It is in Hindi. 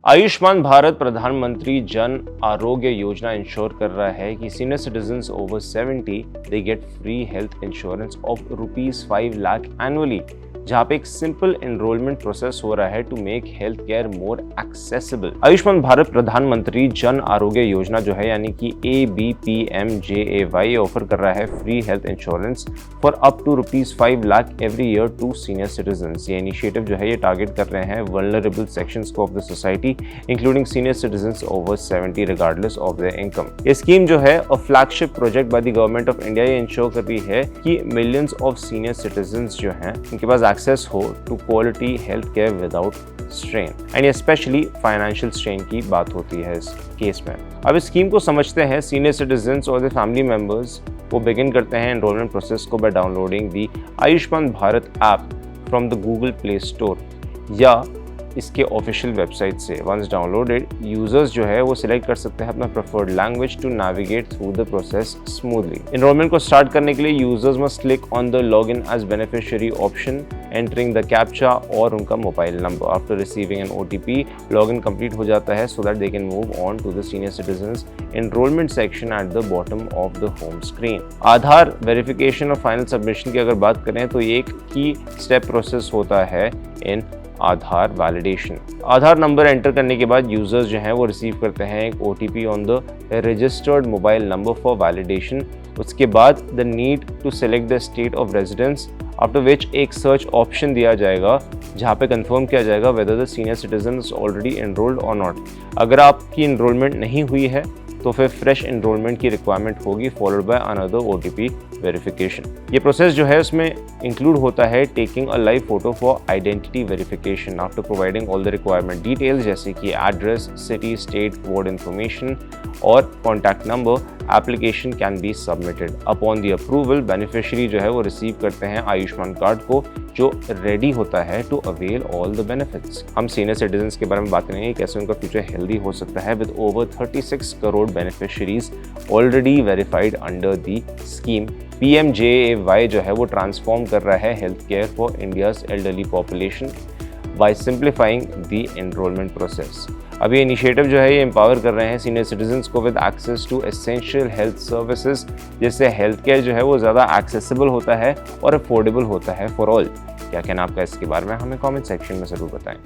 आयुष्मान भारत प्रधानमंत्री जन आरोग्य योजना इंश्योर कर रहा है कि senior citizens over 70 they get free health insurance of ₹5 lakh annually, जहां पे एक सिंपल एनरोलमेंट प्रोसेस हो रहा है to make health care more accessible. Ayushman Bharat Pradhanmantri Jan Arogya Yojana जो है यानी कि ABPMJAY ऑफर कर रहा है free health insurance for up to ₹5 lakh every year to senior citizens. ये इनिशिएटिव जो है ये टारगेट कर रहे हैं vulnerable sections of the society including senior citizens over 70 regardless of their income. ये स्कीम जो है a flagship project by the government of India, ये इंश्योर कर रही है कि मिलियंस ऑफ सीनियर सिटीजन्स जो हैं उनके पास एक्सेस हो to quality health care without strain, and specially financial strain की बात होती है इस केस में। अब इस स्कीम को समझते हैं। सीनियर सिटीजन्स और द फैमिली मेंबर्स वो बिगिन करते हैं एनरोलमेंट प्रोसेस को by downloading the Ayushman Bharat app from the Google Play Store या इसके ऑफिशियल वेबसाइट से। वंस डाउनलोडेड, यूजर्स जो है वो सिलेक्ट कर सकते हैं अपना preferred language to navigate through the process smoothly. Enrolment को स्टार्ट करने के लिए users must click on the log in as beneficiary option, entering the captcha और उनका mobile number. After receiving an OTP, log in complete हो जाता है so that they can move on to the senior citizens enrolment section at the bottom of the home screen. Aadhaar verification और फाइनल सबमिशन की अगर बात करें तो ये एक की स्टेप प्रोसेस होता है इन आधार वैलिडेशन। आधार नंबर एंटर करने के बाद यूजर्स जो हैं वो रिसीव करते हैं एक OTP on the registered mobile number for validation. उसके बाद the need to select the state of residence, after which एक सर्च ऑप्शन दिया जाएगा जहाँ पे कंफर्म किया जाएगा whether the senior citizen is already enrolled और नॉट। अगर आपकी एनरोलमेंट नहीं हुई है तो फिर फ्रेश एनरोलमेंट की रिक्वायरमेंट होगी followed by another OTP verification. ये प्रोसेस जो है उसमें इंक्लूड होता है taking a live photo for identity verification after providing all the requirement details जैसे कि address, city, state, ward information और contact number. Application can be submitted. Upon the approval, beneficiary जो है वो रिसीव करते हैं आयुष्मान कार्ड को जो रेडी होता है to avail all the benefits. हम सीनियर सिटीजन्स के बारे में बात करेंगे कैसे उनका फ्यूचर हेल्दी हो सकता है with over 36 crore beneficiaries already verified under the scheme. PMJAY जो है वो ट्रांसफॉर्म कर रहा है health care for India's elderly population bye simplifying the enrolment process. अब ये इनिशिएटिव जो है ये एम्पावर कर रहे हैं सीनियर सिटीजन्स को with access to essential health services, जिससे हेल्थ केयर जो है वो ज़्यादा एक्सेसिबल होता है और अफोर्डेबल होता है फॉर ऑल। क्या कहना आपका इसके बारे में, हमें कमेंट सेक्शन में ज़रूर बताएं।